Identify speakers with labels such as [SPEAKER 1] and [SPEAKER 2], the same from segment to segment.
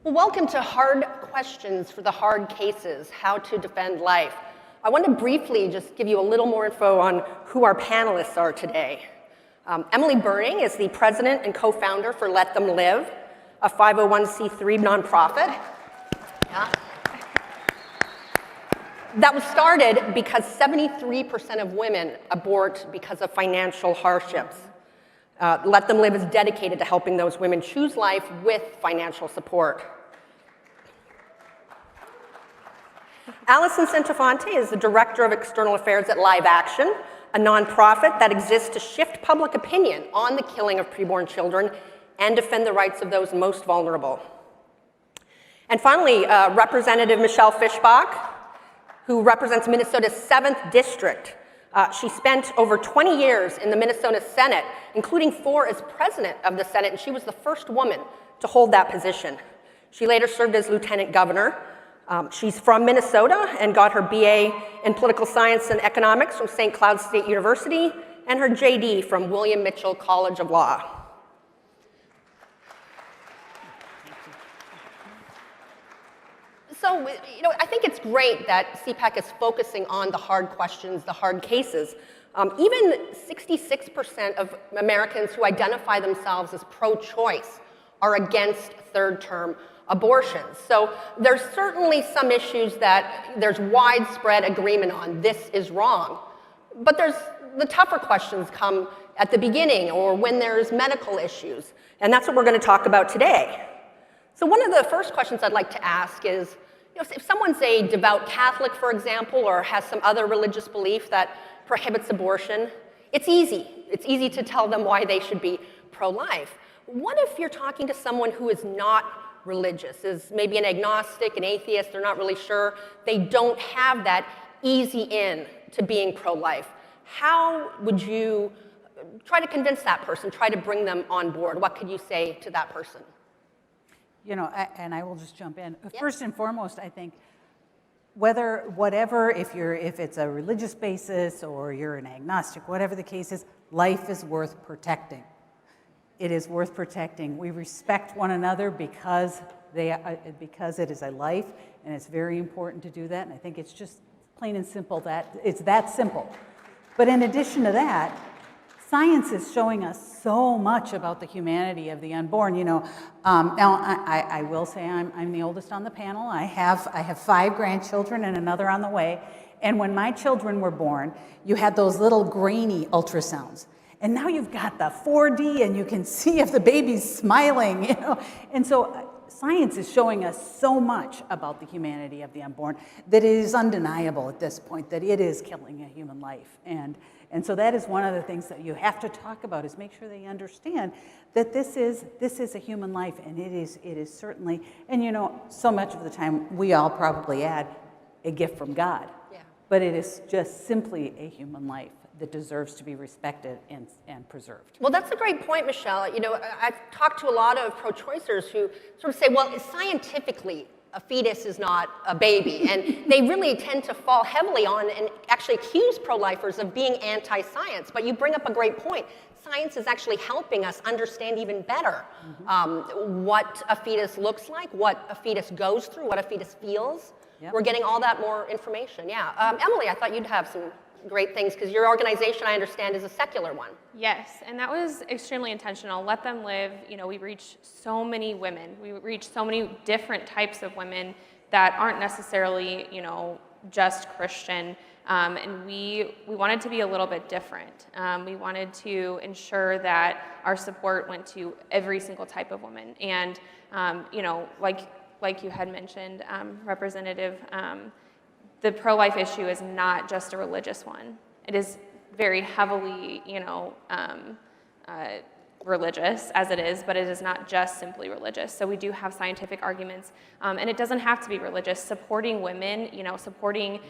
[SPEAKER 1] Well, welcome to Hard Questions for the Hard Cases, How to Defend Life. I want to briefly just give you a little more info on who our panelists are today. Emily Berning is the president and co-founder for Let Them Live, a 501c3 nonprofit. Yeah. That was started because 73% of women abort because of financial hardships. Let Them Live is dedicated to helping those women choose life with financial support. Alison Centofante is the Director of External Affairs at Live Action, a nonprofit that exists to shift public opinion on the killing of preborn children and defend the rights of those most vulnerable. And finally, Representative Michelle Fischbach, who represents Minnesota's 7th District. She spent over 20 years in the Minnesota Senate, including 4 as president of the Senate, and she was the first woman to hold that position. She later served as lieutenant governor. She's from Minnesota and got her BA in political science and economics from St. Cloud State University and her JD from William Mitchell College of Law. So, I think it's great that CPAC is focusing on the hard questions, the hard cases. Even 66% of Americans who identify themselves as pro-choice are against third-term abortions. So there's certainly some issues that there's widespread agreement on. This is wrong. But the tougher questions come at the beginning or when there's medical issues. And that's what we're going to talk about today. So one of the first questions I'd like to ask is, if someone's a devout Catholic, for example, or has some other religious belief that prohibits abortion, it's easy. It's easy to tell them why they should be pro-life. What if you're talking to someone who is not religious, is maybe an agnostic, an atheist, they're not really sure, they don't have that easy in to being pro-life? How would you try to convince that person, try to bring them on board? What could you say to that person?
[SPEAKER 2] And I will just jump in.
[SPEAKER 1] Yep.
[SPEAKER 2] First and foremost, I think if it's a religious basis or you're an agnostic, whatever the case is, life is worth protecting. It is worth protecting. We respect one another because it is a life, and it's very important to do that. And I think it's just plain and simple that it's that simple. But in addition to that, science is showing us so much about the humanity of the unborn. Now I will say I'm the oldest on the panel. I have 5 grandchildren and another on the way. And when my children were born, you had those little grainy ultrasounds. And now you've got the 4D, and you can see if the baby's smiling. And so science is showing us so much about the humanity of the unborn that it is undeniable at this point that it is killing a human life. And so that is one of the things that you have to talk about, is make sure they understand that this is a human life, and it is certainly, and so much of the time we all probably add a gift from God.
[SPEAKER 1] Yeah.
[SPEAKER 2] But it is just simply a human life that deserves to be respected and preserved.
[SPEAKER 1] Well, that's a great point, Michelle. I've talked to a lot of pro-choicers who sort of say, well, scientifically, a fetus is not a baby. And they really tend to fall heavily on and actually accuse pro-lifers of being anti-science. But you bring up a great point. Science is actually helping us understand even better what a fetus looks like, what a fetus goes through, what a fetus feels. Yep. We're getting all that more information, yeah. Emily, I thought you'd have some great things, because your organization, I understand, is a secular one.
[SPEAKER 3] Yes, and that was extremely intentional. Let Them Live, we reach so many women. We reach so many different types of women that aren't necessarily, just Christian. And we wanted to be a little bit different. We wanted to ensure that our support went to every single type of woman. And, like you had mentioned, Representative, the pro-life issue is not just a religious one. It is very heavily, religious as it is, but it is not just simply religious. So we do have scientific arguments, and it doesn't have to be religious. Supporting women, supporting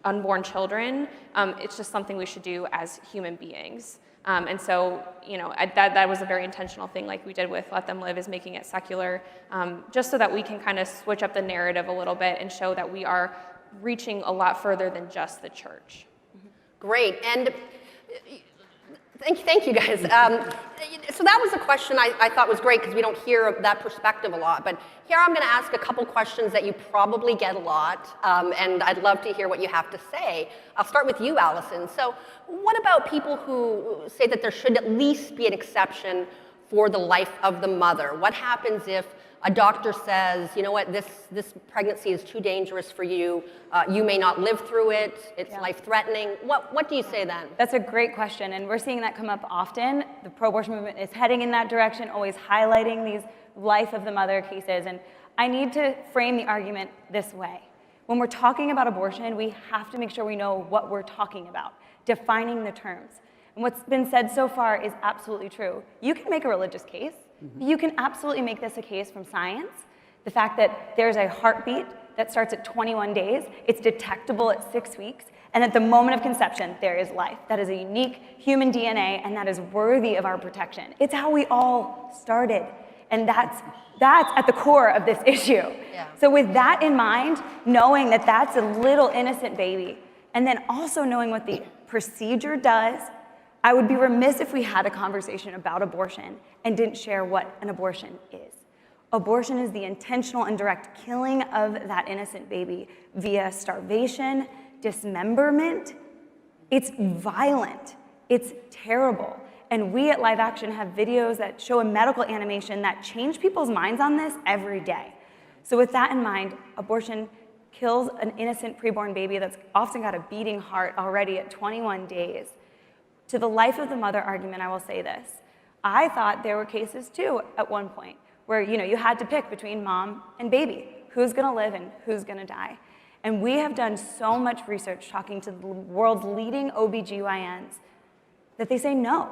[SPEAKER 3] unborn children, it's just something we should do as human beings. And so, that was a very intentional thing, like we did with Let Them Live, is making it secular, just so that we can kind of switch up the narrative a little bit and show that we are reaching a lot further than just the church.
[SPEAKER 1] Great. And Thank you guys. So that was a question I thought was great because we don't hear that perspective a lot. But here I'm going to ask a couple questions that you probably get a lot, and I'd love to hear what you have to say. I'll start with you, Alison. So what about people who say that there should at least be an exception for the life of the mother? What happens if a doctor says, you know what, this pregnancy is too dangerous for you, you may not live through it, it's life-threatening. What do you say then?
[SPEAKER 4] That's a great question, and we're seeing that come up often. The pro-abortion movement is heading in that direction, always highlighting these life of the mother cases, and I need to frame the argument this way. When we're talking about abortion, we have to make sure we know what we're talking about, defining the terms. And what's been said so far is absolutely true. You can make a religious case. You can absolutely make this a case from science. The fact that there's a heartbeat that starts at 21 days, it's detectable at 6 weeks, and at the moment of conception, there is life. That is a unique human DNA, and that is worthy of our protection. It's how we all started, and that's at the core of this issue.
[SPEAKER 1] Yeah.
[SPEAKER 4] So with that in mind, knowing that that's a little innocent baby, and then also knowing what the procedure does, I would be remiss if we had a conversation about abortion and didn't share what an abortion is. Abortion is the intentional and direct killing of that innocent baby via starvation, dismemberment. It's violent. It's terrible. And we at Live Action have videos that show a medical animation that change people's minds on this every day. So with that in mind, abortion kills an innocent preborn baby that's often got a beating heart already at 21 days. To the life of the mother argument, I will say this. I thought there were cases too at one point where you had to pick between mom and baby, who's gonna live and who's gonna die. And we have done so much research talking to the world's leading OBGYNs that they say no,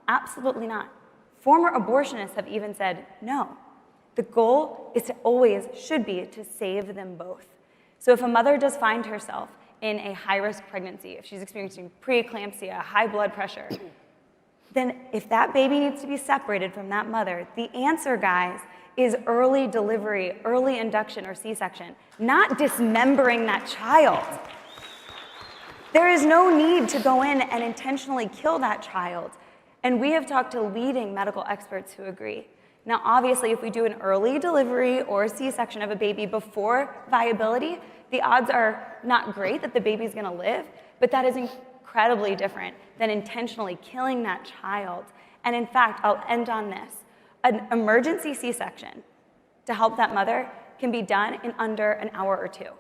[SPEAKER 4] absolutely not. Former abortionists have even said no. The goal is to always, should be, to save them both. So if a mother does find herself in a high-risk pregnancy, if she's experiencing preeclampsia, high blood pressure, then if that baby needs to be separated from that mother, the answer, guys, is early delivery, early induction or C-section, not dismembering that child. There is no need to go in and intentionally kill that child. And we have talked to leading medical experts who agree. Now, obviously, if we do an early delivery or a C-section of a baby before viability, the odds are not great that the baby's gonna live, but that is incredibly different than intentionally killing that child. And in fact, I'll end on this. An emergency C-section to help that mother can be done in under an hour or two.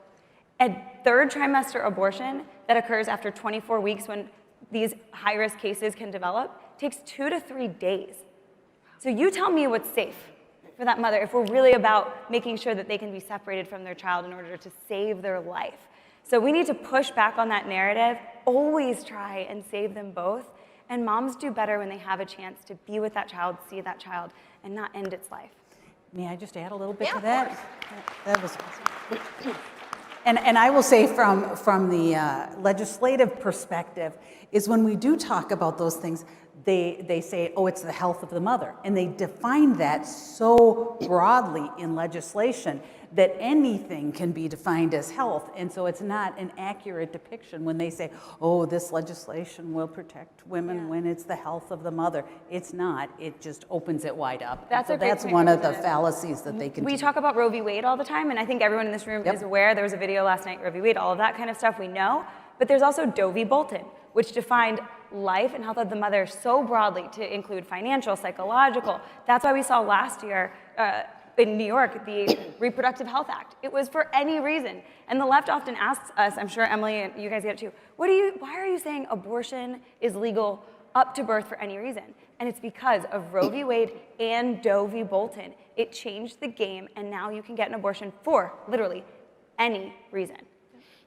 [SPEAKER 4] A third trimester abortion that occurs after 24 weeks when these high-risk cases can develop takes 2 to 3 days. So you tell me what's safe for that mother if we're really about making sure that they can be separated from their child in order to save their life. So we need to push back on that narrative, always try and save them both. And moms do better when they have a chance to be with that child, see that child, and not end its life.
[SPEAKER 2] May I just add a little bit to
[SPEAKER 1] of
[SPEAKER 2] that?
[SPEAKER 1] course.
[SPEAKER 2] That was awesome. And I will say from the legislative perspective is when we do talk about those things, they say, oh, it's the health of the mother. And they define that so broadly in legislation that anything can be defined as health. And so it's not an accurate depiction when they say, oh, this legislation will protect women when it's the health of the mother. It's not. It just opens it wide up.
[SPEAKER 4] That's a great
[SPEAKER 2] that's
[SPEAKER 4] point,
[SPEAKER 2] one of the
[SPEAKER 4] Rosanna.
[SPEAKER 2] fallacies that they continue.
[SPEAKER 4] We talk about Roe v. Wade all the time, and I think everyone in this room is aware. There was a video last night, Roe v. Wade, all of that kind of stuff we know. But there's also Doe v. Bolton, which defined life and health of the mother so broadly to include financial, psychological. That's why we saw last year in New York the Reproductive Health Act. It was for any reason. And the left often asks us, I'm sure Emily and you guys get it too, why are you saying abortion is legal up to birth for any reason? And it's because of Roe v. Wade and Doe v. Bolton. It changed the game, and now you can get an abortion for literally any reason.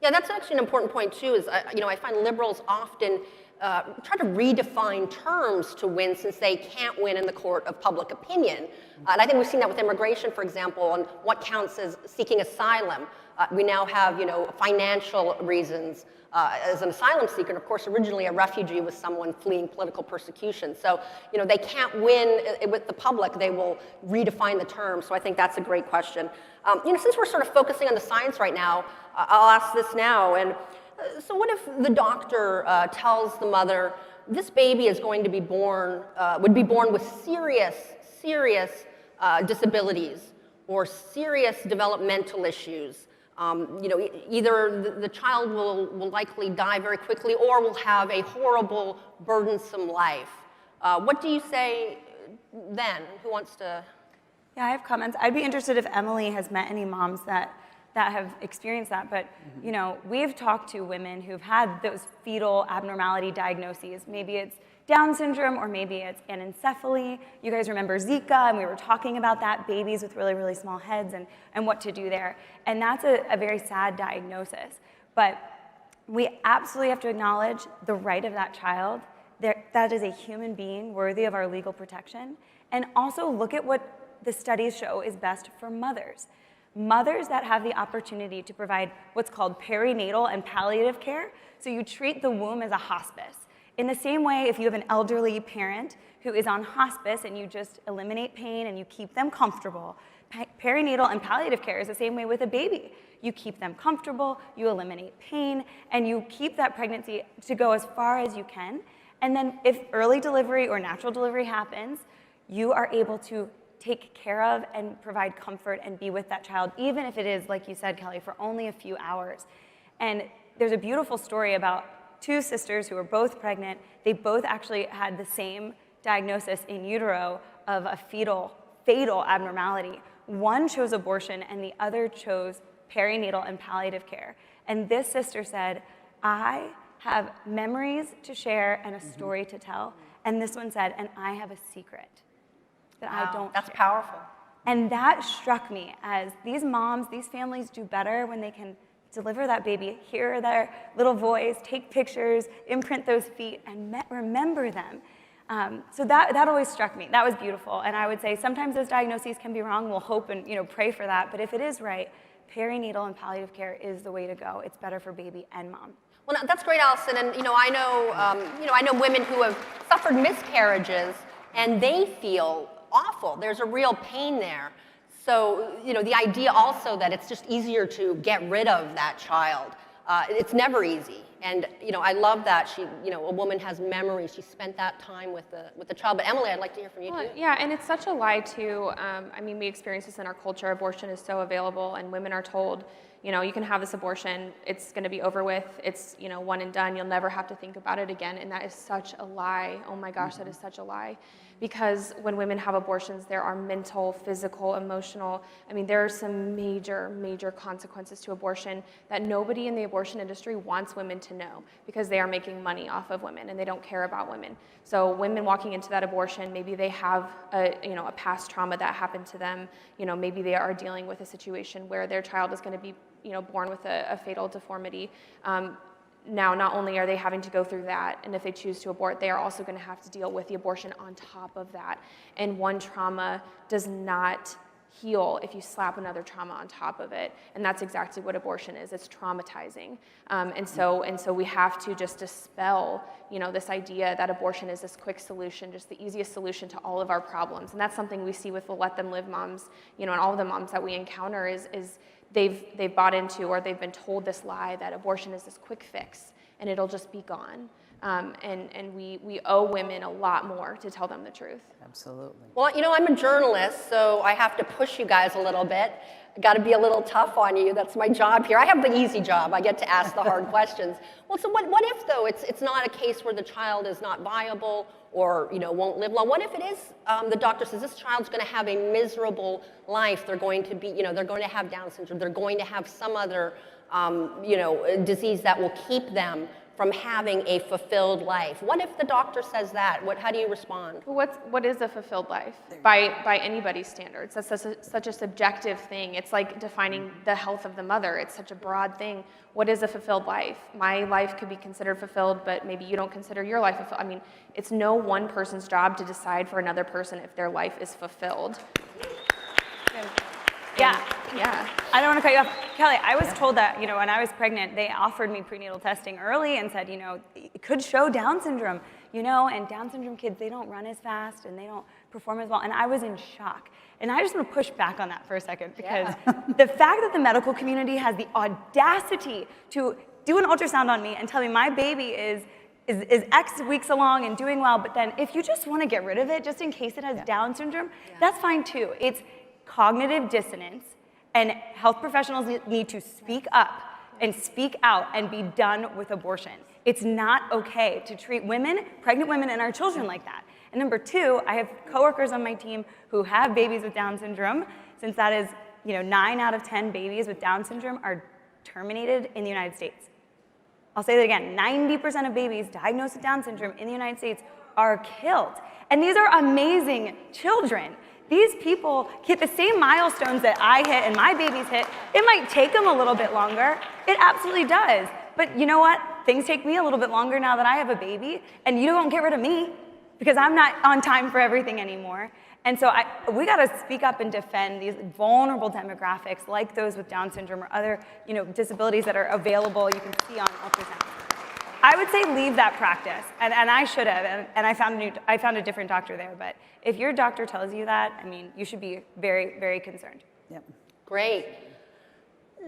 [SPEAKER 1] Yeah, that's actually an important point too. Is I find liberals often try to redefine terms to win since they can't win in the court of public opinion. And I think we've seen that with immigration, for example, on what counts as seeking asylum. We now have, financial reasons as an asylum seeker. And of course, originally a refugee was someone fleeing political persecution. So, they can't win with the public. They will redefine the term. So I think that's a great question. Since we're sort of focusing on the science right now, I'll ask this now. And so what if the doctor tells the mother this baby is going to be born, would be born with serious disabilities or serious developmental issues. Either the child will likely die very quickly or will have a horrible, burdensome life. What do you say then? Who wants to?
[SPEAKER 4] Yeah, I have comments. I'd be interested if Emily has met any moms that have experienced that. But we've talked to women who've had those fetal abnormality diagnoses. Maybe it's Down syndrome, or maybe it's anencephaly. You guys remember Zika, and we were talking about that, babies with really, really small heads and what to do there. And that's a very sad diagnosis. But we absolutely have to acknowledge the right of that child. That is a human being worthy of our legal protection. And also look at what the studies show is best for mothers. Mothers that have the opportunity to provide what's called perinatal and palliative care. So you treat the womb as a hospice. In the same way, if you have an elderly parent who is on hospice and you just eliminate pain and you keep them comfortable, perinatal and palliative care is the same way with a baby. You keep them comfortable, you eliminate pain, and you keep that pregnancy to go as far as you can. And then if early delivery or natural delivery happens, you are able to take care of and provide comfort and be with that child, even if it is, like you said, Kelly, for only a few hours. And there's a beautiful story about two sisters who were both pregnant. They both actually had the same diagnosis in utero of a fatal abnormality. One chose abortion and the other chose perinatal and palliative care. And this sister said, I have memories to share and a story to tell. And this one said, and I have a secret that I don't
[SPEAKER 1] That's
[SPEAKER 4] share.
[SPEAKER 1] powerful.
[SPEAKER 4] And that struck me as these moms, these families do better when they can deliver that baby, hear their little voice, take pictures, imprint those feet, and remember them. So that always struck me. That was beautiful. And I would say sometimes those diagnoses can be wrong. We'll hope and pray for that. But if it is right, perinatal and palliative care is the way to go. It's better for baby and mom.
[SPEAKER 1] Well, that's great, Alison. And I know women who have suffered miscarriages, and they feel awful. There's a real pain there. So, the idea also that it's just easier to get rid of that child. It's never easy. And, I love that a woman has memories. She spent that time with the child. But Emily, I'd like to hear from you too.
[SPEAKER 3] Yeah, and it's such a lie too. We experience this in our culture. Abortion is so available, and women are told, you can have this abortion. It's going to be over with. It's, one and done. You'll never have to think about it again. And that is such a lie. Oh my gosh, that is such a lie. Because when women have abortions, there are mental, physical, emotional, there are some major, major consequences to abortion that nobody in the abortion industry wants women to know, because they are making money off of women and they don't care about women. So women walking into that abortion, maybe they have a past trauma that happened to them. Maybe they are dealing with a situation where their child is going to be born with a fatal deformity. Now, not only are they having to go through that, and if they choose to abort, they are also going to have to deal with the abortion on top of that. And one trauma does not heal if you slap another trauma on top of it. And that's exactly what abortion is. It's traumatizing. And so we have to just dispel, this idea that abortion is this quick solution, just the easiest solution to all of our problems. And that's something we see with the Let Them Live moms, and all of the moms that we encounter is they've bought into, or they've been told this lie that abortion is this quick fix and it'll just be gone. And we owe women a lot more to tell them the truth.
[SPEAKER 2] Absolutely.
[SPEAKER 1] Well, I'm a journalist, so I have to push you guys a little bit. I got to be a little tough on you. That's my job here. I have the easy job. I get to ask the hard questions. Well, so what if, though, it's not a case where the child is not viable or, won't live long? What if it is, the doctor says this child's going to have a miserable life. They're going to be, they're going to have Down syndrome. They're going to have some other, disease that will keep them from having a fulfilled life. What if the doctor says that? How do you respond?
[SPEAKER 3] What is a fulfilled life by anybody's standards? That's such a subjective thing. It's like defining the health of the mother. It's such a broad thing. What is a fulfilled life? My life could be considered fulfilled, but maybe you don't consider your life fulfilled. It's no one person's job to decide for another person if their life is fulfilled.
[SPEAKER 4] Yeah. I don't want to cut you off. Kelly, I was told that, when I was pregnant, they offered me prenatal testing early and said, it could show Down syndrome, and Down syndrome kids, they don't run as fast and they don't perform as well. And I was in shock. And I just want to push back on that for a second, because the fact that the medical community has the audacity to do an ultrasound on me and tell me my baby is is X weeks along and doing well, but then if you just want to get rid of it, just in case it has Down syndrome, that's fine too. It's cognitive dissonance, and health professionals need to speak up and speak out and be done with abortion. It's not okay to treat women, pregnant women, and our children like that. And number two, I have coworkers on my team who have babies with Down syndrome, since that is, 9 out of 10 babies with Down syndrome are terminated in the United States. I'll say that again, 90% of babies diagnosed with Down syndrome in the United States are killed. And these are amazing children. These people hit the same milestones that I hit and my babies hit. It might take them a little bit longer. It absolutely does. But you know what? Things take me a little bit longer now that I have a baby, and you don't get rid of me because I'm not on time for everything anymore. And so we got to speak up and defend these vulnerable demographics like those with Down syndrome or other disabilities that are available, you can see on ultrasound. I would say leave that practice, and I should have, and I found a different doctor there, but if your doctor tells you that, you should be very, very concerned.
[SPEAKER 2] Yep.
[SPEAKER 1] Great.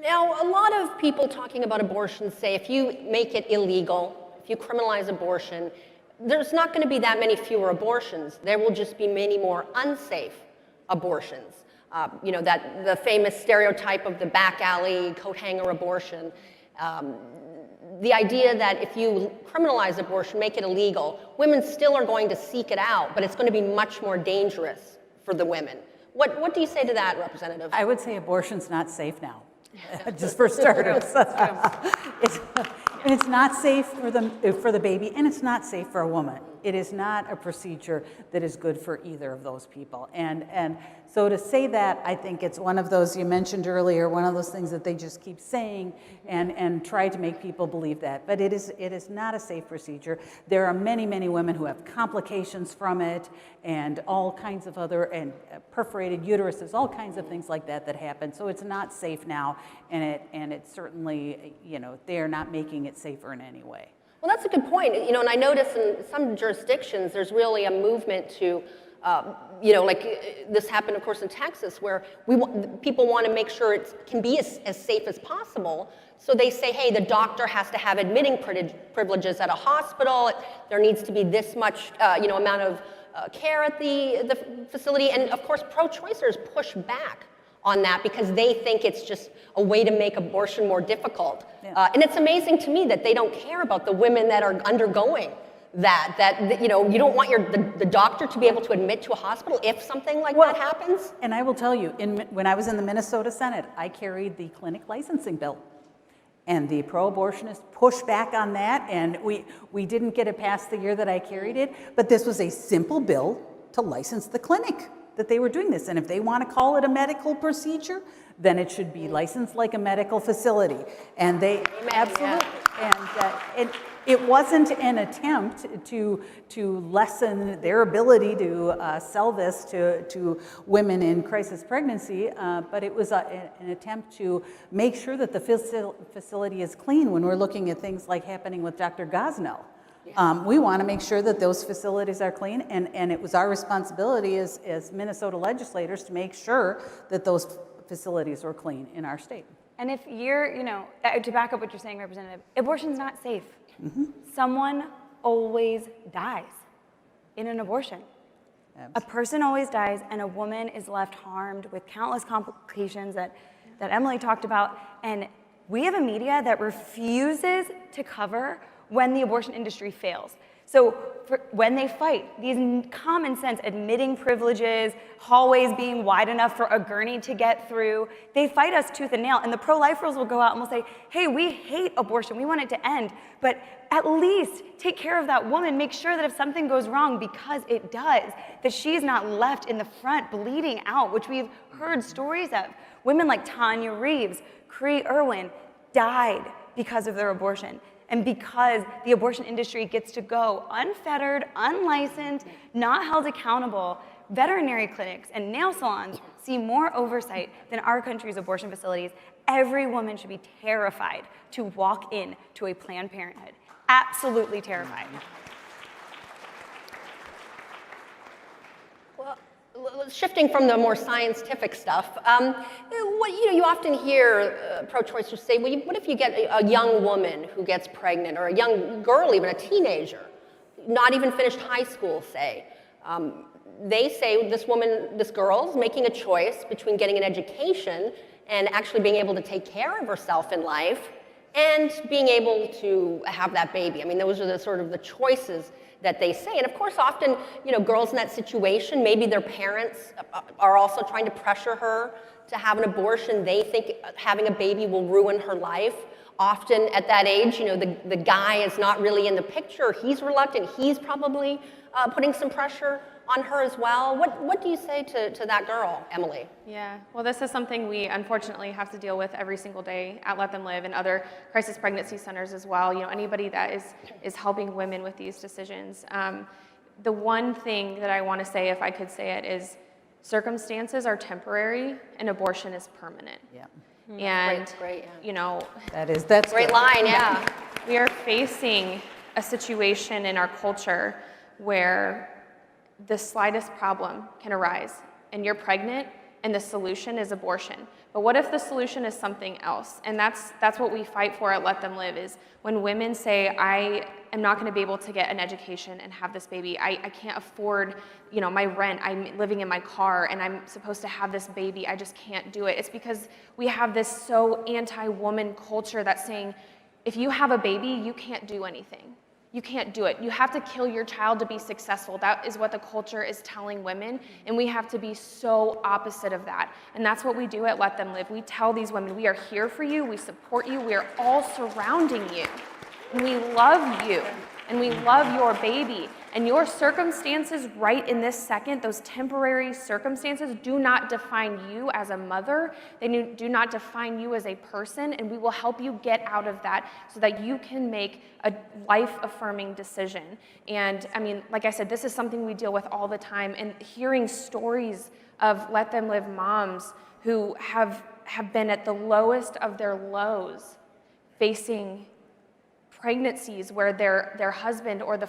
[SPEAKER 1] Now, a lot of people talking about abortion say if you make it illegal, if you criminalize abortion, there's not going to be that many fewer abortions. There will just be many more unsafe abortions. That the famous stereotype of the back alley coat hanger abortion. The idea that if you criminalize abortion, make it illegal, women still are going to seek it out, but it's going to be much more dangerous for the women. What do you say to that, Representative?
[SPEAKER 2] I would say abortion's not safe now, just for starters. It's not safe for the baby, and it's not safe for a woman. It is not a procedure that is good for either of those people. And so to say that, I think it's one of those you mentioned earlier, one of those things that they just keep saying and try to make people believe that. But it is not a safe procedure. There are many, many women who have complications from it and all kinds of other, and perforated uteruses, all kinds of things like that happen. So it's not safe now, and it certainly, they are not making it safer in any way.
[SPEAKER 1] Well, that's a good point. And I notice in some jurisdictions, there's really a movement to, like this happened, of course, in Texas, where people want to make sure it can be as safe as possible. So they say, hey, the doctor has to have admitting privileges at a hospital. There needs to be this much, amount of care at the facility. And of course, pro-choicers push back on that because they think it's just a way to make abortion more difficult. Yeah. And it's amazing to me that they don't care about the women that are undergoing that you don't want the doctor to be able to admit to a hospital if something like that happens.
[SPEAKER 2] And I will tell you, when I was in the Minnesota Senate, I carried the clinic licensing bill. And the pro-abortionists pushed back on that, and we didn't get it past the year that I carried it, but this was a simple bill to license the clinic that they were doing this. And if they want to call it a medical procedure, then it should be licensed like a medical facility. And they absolutely, and it wasn't an attempt to lessen their ability to sell this to women in crisis pregnancy, but it was an attempt to make sure that the facility is clean when we're looking at things like happening with Dr. Gosnell. We want to make sure that those facilities are clean, and it was our responsibility as Minnesota legislators to make sure that those facilities were clean in our state.
[SPEAKER 4] And if you're, to back up what you're saying, Representative, abortion's not safe. Mm-hmm. Someone always dies in an abortion. Absolutely. A person always dies, and a woman is left harmed with countless complications that Emily talked about. And we have a media that refuses to cover when the abortion industry fails. So when they fight, these common sense admitting privileges, hallways being wide enough for a gurney to get through, they fight us tooth and nail. And the pro-lifers will go out and will say, hey, we hate abortion, we want it to end, but at least take care of that woman, make sure that if something goes wrong, because it does, that she's not left in the front bleeding out, which we've heard stories of. Women like Tanya Reeves, Cree Irwin died because of their abortion. And because the abortion industry gets to go unfettered, unlicensed, not held accountable, veterinary clinics and nail salons see more oversight than our country's abortion facilities. Every woman should be terrified to walk in to a Planned Parenthood. Absolutely terrified.
[SPEAKER 1] Well, shifting from the more scientific stuff, you often hear pro-choicers say, well, what if you get a young woman who gets pregnant, or a young girl, even a teenager, not even finished high school, say. They say this girl's making a choice between getting an education and actually being able to take care of herself in life and being able to have that baby. I mean, those are the sort of the choices that they say. And of course, often, girls in that situation, maybe their parents are also trying to pressure her to have an abortion. They think having a baby will ruin her life. Often at that age, the guy is not really in the picture. He's reluctant. He's probably putting some pressure on her as well. What do you say to that girl, Emily?
[SPEAKER 3] Yeah, well, this is something we unfortunately have to deal with every single day at Let Them Live and other crisis pregnancy centers as well. Anybody that is helping women with these decisions. The one thing that I want to say, if I could say it, is circumstances are temporary and abortion is permanent.
[SPEAKER 2] Yeah.
[SPEAKER 3] And
[SPEAKER 1] great, yeah.
[SPEAKER 2] That's
[SPEAKER 1] great
[SPEAKER 2] good.
[SPEAKER 1] line, yeah.
[SPEAKER 3] We are facing a situation in our culture where the slightest problem can arise and you're pregnant and the solution is abortion. But what if the solution is something else? And that's what we fight for at Let Them Live, is when women say, I am not gonna be able to get an education and have this baby. I can't afford my rent. I'm living in my car and I'm supposed to have this baby. I just can't do it. It's because we have this so anti-woman culture that's saying, if you have a baby, you can't do anything. You can't do it. You have to kill your child to be successful. That is what the culture is telling women, and we have to be so opposite of that. And that's what we do at Let Them Live. We tell these women, we are here for you, we support you, we are all surrounding you, and we love you, and we love your baby. And your circumstances right in this second, those temporary circumstances, do not define you as a mother. They do not define you as a person, and we will help you get out of that so that you can make a life-affirming decision. And I mean, like I said, this is something we deal with all the time, and hearing stories of Let Them Live moms who have been at the lowest of their lows, facing pregnancies where their husband or the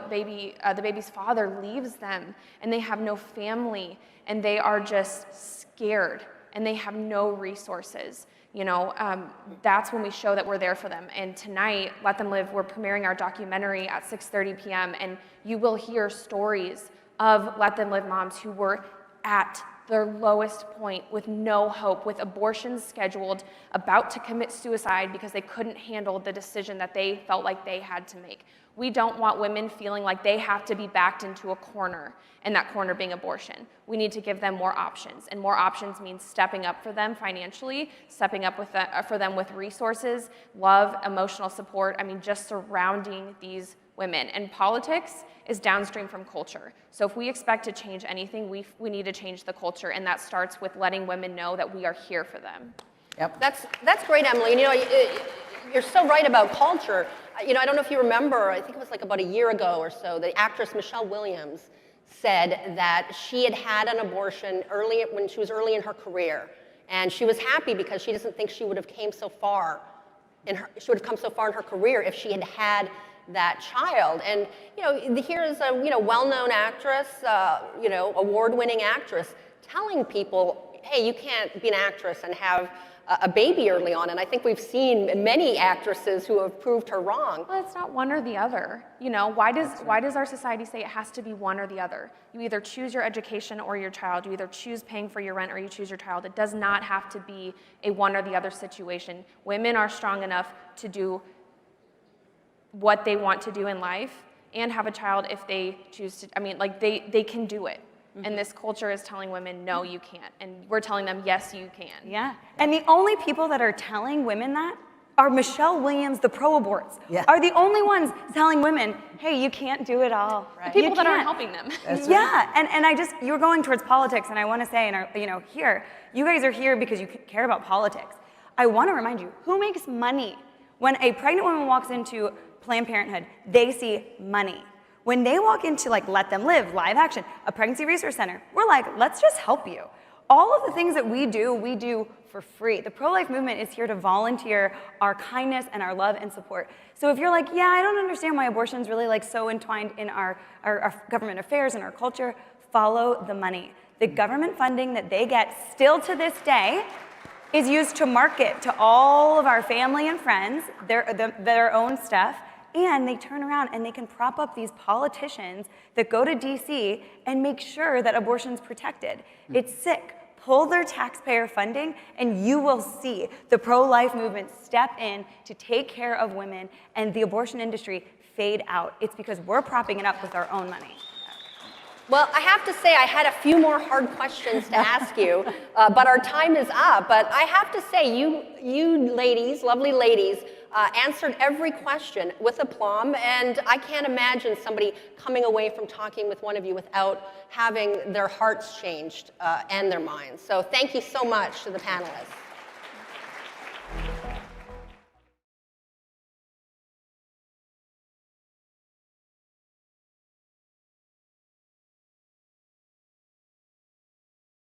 [SPEAKER 3] baby's father leaves them and they have no family and they are just scared and they have no resources. That's when we show that we're there for them. And tonight, Let Them Live, we're premiering our documentary at 6:30 p.m. and you will hear stories of Let Them Live moms who were at their lowest point with no hope, with abortions scheduled, about to commit suicide because they couldn't handle the decision that they felt like they had to make. We don't want women feeling like they have to be backed into a corner, and that corner being abortion. We need to give them more options, and more options means stepping up for them financially, stepping up for them with resources, love, emotional support, just surrounding these women. And politics is downstream from culture. So if we expect to change anything, we need to change the culture, and that starts with letting women know that we are here for them.
[SPEAKER 2] Yep.
[SPEAKER 1] That's great, Emily. And you're so right about culture. I don't know if you remember, I think it was like about a year ago or so, the actress Michelle Williams said that she had had an abortion when she was early in her career. And she was happy because she doesn't think she would have come so far in her career if she had had that child. And here's a well-known actress, award-winning actress, telling people, hey, you can't be an actress and have a baby early on. And I think we've seen many actresses who have proved her wrong.
[SPEAKER 3] Well, it's not one or the other. Why does our society say it has to be one or the other? You either choose your education or your child. You either choose paying for your rent or you choose your child. It does not have to be a one or the other situation. Women are strong enough to do what they want to do in life and have a child if they choose to. They can do it. And this culture is telling women, no, you can't. And we're telling them, yes, you can.
[SPEAKER 4] Yeah. And the only people that are telling women that are Michelle Williams, the pro-aborts,
[SPEAKER 2] Yeah.
[SPEAKER 4] are the only ones telling women, hey, you can't do it all.
[SPEAKER 3] The people
[SPEAKER 4] You
[SPEAKER 3] that aren't
[SPEAKER 4] can't.
[SPEAKER 3] helping them.
[SPEAKER 4] Yeah, and you're going towards politics, and I want to say, here, you guys are here because you care about politics. I want to remind you, who makes money? When a pregnant woman walks into Planned Parenthood, they see money. When they walk into Let Them Live, Live Action, a pregnancy resource center, we're like, let's just help you. All of the things that we do for free. The pro-life movement is here to volunteer our kindness and our love and support. So if you're like, yeah, I don't understand why abortion's really so entwined in our government affairs and our culture, follow the money. The government funding that they get still to this day is used to market to all of our family and friends their own stuff, and they turn around and they can prop up these politicians that go to DC and make sure that abortion's protected. It's sick. Pull their taxpayer funding and you will see the pro-life movement step in to take care of women and the abortion industry fade out. It's because we're propping it up with our own money.
[SPEAKER 1] Well, I have to say I had a few more hard questions to ask you, but our time is up. But I have to say, you ladies, lovely ladies, answered every question with aplomb, and I can't imagine somebody coming away from talking with one of you without having their hearts changed and their minds. So thank you so much to the panelists.